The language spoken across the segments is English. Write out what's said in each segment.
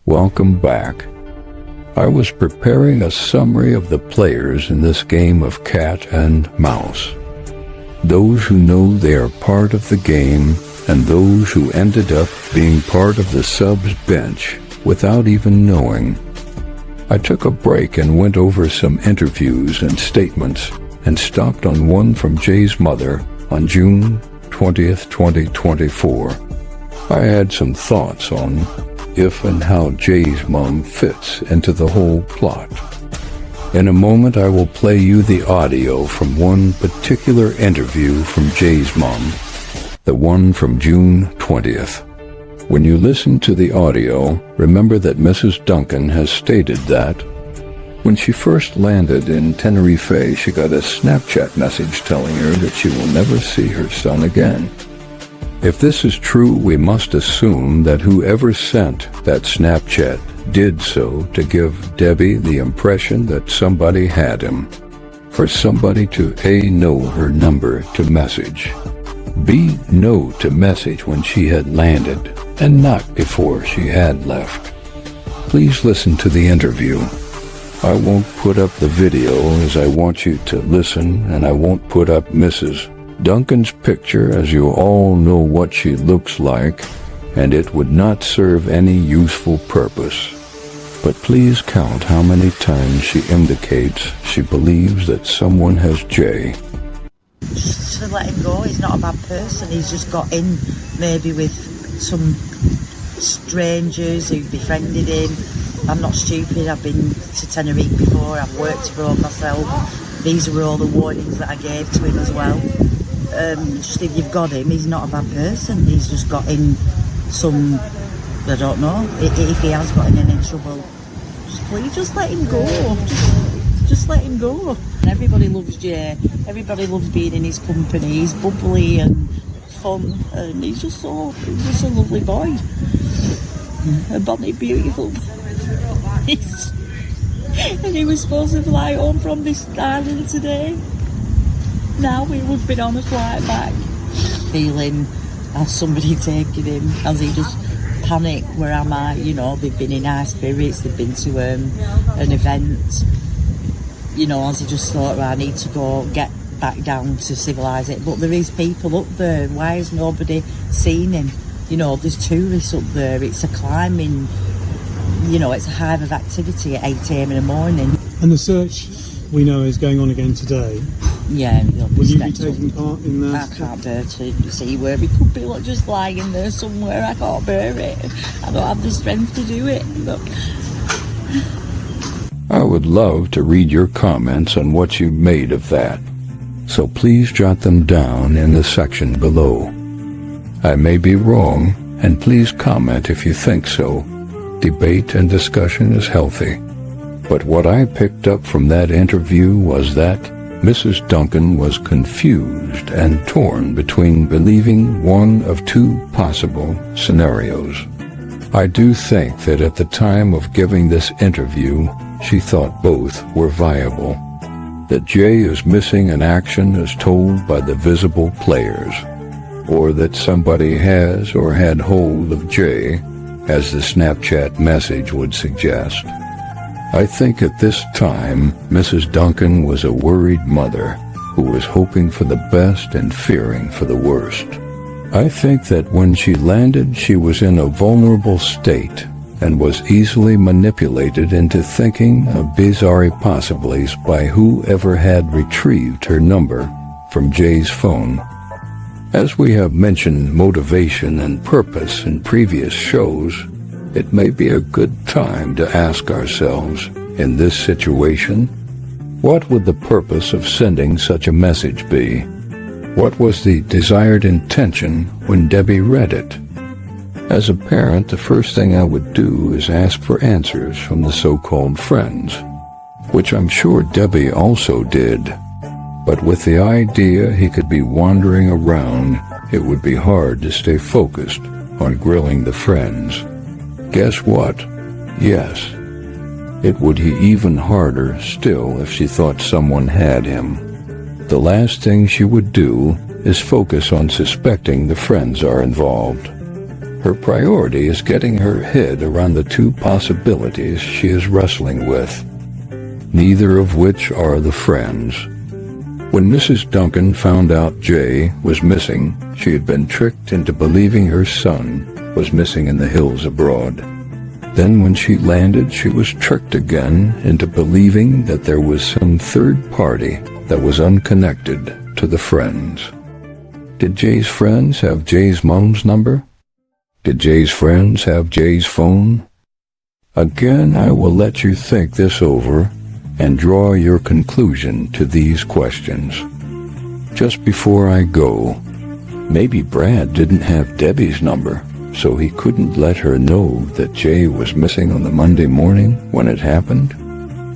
welcome back. I was preparing a summary of the players in this game of cat and mouse. Those who know they are part of the game and those who ended up being part of the subs bench without even knowing. I took a break and went over some interviews and statements and stopped on one from Jay's mother on June 20th, 2024. I had some thoughts on if and how Jay's mom fits into the whole plot. In a moment, I will play you the audio from one particular interview from Jay's mom, the one from June 20th. When you listen to the audio, remember that Mrs. Duncan has stated that when she first landed in Tenerife, she got a Snapchat message telling her that she will never see her son again. If this is true, we must assume that whoever sent that Snapchat did so to give Debbie the impression that somebody had him, for somebody to A, know her number to message, B, know to message when she had landed, and not before she had left. Please listen to the interview. I won't put up the video as I want you to listen, and I won't put up Mrs. Duncan's picture as you all know what she looks like, and it would not serve any useful purpose. But please count how many times she indicates she believes that someone has Jay. Just to let him go, he's not a bad person. He's just got in maybe with some strangers who befriended him. I'm not stupid, I've been to Tenerife before, I've worked abroad myself. These were all the warnings that I gave to him as well. Just if you've got him, he's not a bad person. He's just got in some, I don't know, if he has got in any trouble, please just let him go. Just let him go. Everybody loves Jay. Everybody loves being in his company. He's bubbly and fun, and he's just a lovely boy. A bonny, beautiful boy. And he was supposed to fly home from this island today. Now we would have been on a flight back. Feeling, has somebody taken him? Has he just panicked? Where am I? You know, they've been in high spirits, they've been to an event. You know, has he just thought, right, I need to go get back down to civilise it? But there is people up there. Why has nobody seen him? You know, there's tourists up there. It's a climbing, you know, it's a hive of activity at 8 a.m. in the morning. And the search, we know, is going on again today. Yeah, will you be taking part in that? I can't bear to see where he could be, like, just lying there somewhere. I can't bear it. I don't have the strength to do it. But I would love to read your comments on what you made of that, so please jot them down in the section below. I may be wrong, and please comment if you think so. Debate and discussion is healthy. But what I picked up from that interview was that Mrs. Duncan was confused and torn between believing one of two possible scenarios. I do think that at the time of giving this interview, she thought both were viable. That Jay is missing in action as told by the visible players, or that somebody has or had hold of Jay, as the Snapchat message would suggest. I think at this time, Mrs. Duncan was a worried mother who was hoping for the best and fearing for the worst. I think that when she landed, she was in a vulnerable state and was easily manipulated into thinking of bizarre possibilities by whoever had retrieved her number from Jay's phone. As we have mentioned motivation and purpose in previous shows, it may be a good time to ask ourselves, in this situation, what would the purpose of sending such a message be? What was the desired intention when Debbie read it? As a parent, the first thing I would do is ask for answers from the so-called friends, which I'm sure Debbie also did. But with the idea he could be wandering around, it would be hard to stay focused on grilling the friends. Guess what? Yes. It would be even harder still if she thought someone had him. The last thing she would do is focus on suspecting the friends are involved. Her priority is getting her head around the two possibilities she is wrestling with, neither of which are the friends. When Mrs. Duncan found out Jay was missing, she had been tricked into believing her son was missing in the hills abroad. Then when she landed, she was tricked again into believing that there was some third party that was unconnected to the friends. Did Jay's friends have Jay's mom's number? Did Jay's friends have Jay's phone? Again, I will let you think this over and draw your conclusion to these questions. Just before I go, maybe Brad didn't have Debbie's number, so he couldn't let her know that Jay was missing on the Monday morning when it happened.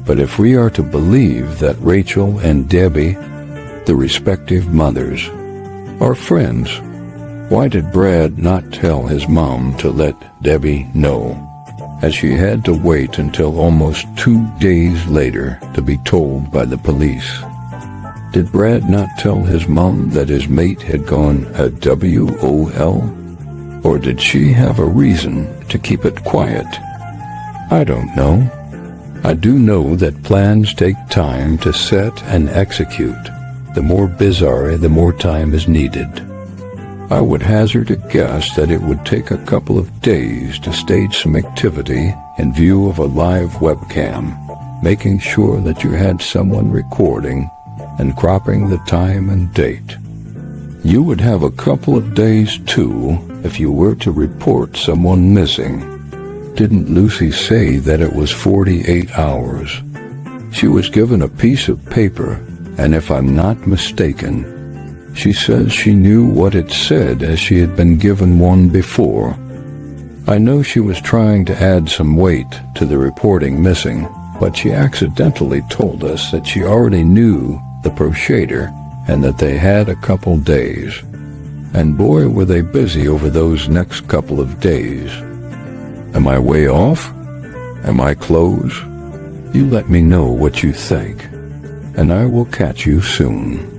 But if we are to believe that Rachel and Debbie, the respective mothers, are friends, why did Brad not tell his mom to let Debbie know, as she had to wait until almost 2 days later to be told by the police? Did Brad not tell his mom that his mate had gone a WOL? Or did she have a reason to keep it quiet? I don't know. I do know that plans take time to set and execute. The more bizarre, the more time is needed. I would hazard a guess that it would take a couple of days to stage some activity in view of a live webcam, making sure that you had someone recording and cropping the time and date. You would have a couple of days, too, if you were to report someone missing. Didn't Lucy say that it was 48 hours? She was given a piece of paper, and if I'm not mistaken, she says she knew what it said as she had been given one before. I know she was trying to add some weight to the reporting missing, but she accidentally told us that she already knew the procedure and that they had a couple days. And boy, were they busy over those next couple of days. Am I way off? Am I close? You let me know what you think, and I will catch you soon.